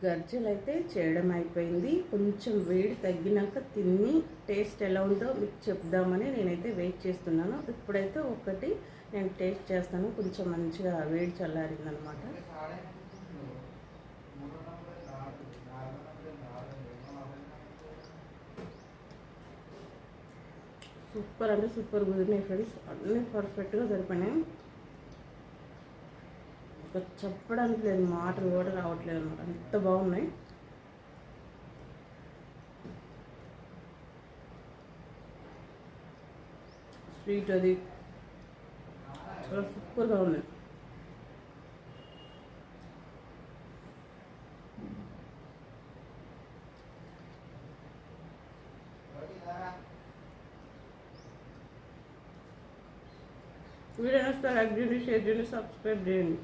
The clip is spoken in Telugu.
గర్జలు అయితే చేయడం అయిపోయింది. కొంచెం వేడి తగ్గినాక తిని టేస్ట్ ఎలా ఉందో మీకు చెప్దామని నేనైతే వెయిట్ చేస్తున్నాను. ఇప్పుడైతే ఒకటి నేను టేస్ట్ చేస్తాను. కొంచెం మంచిగా వేడి చల్లారిందనమాట. సూపర్ అంటే సూపర్ కుదిరినాయి ఫ్రెండ్స్. అన్నీ పర్ఫెక్ట్గా సరిపోయినాయి. ఇంకా చెప్పడానికి లేదు, మాటలు కూడా రావట్లేదు అనమాట, అంత బాగున్నాయి. స్వీట్ అది చాలా సూపర్గా ఉంది. వీడియో నచ్చితే లైక్ చేయండి, షేర్ చేయండి, సబ్స్క్రైబ్ చేయండి.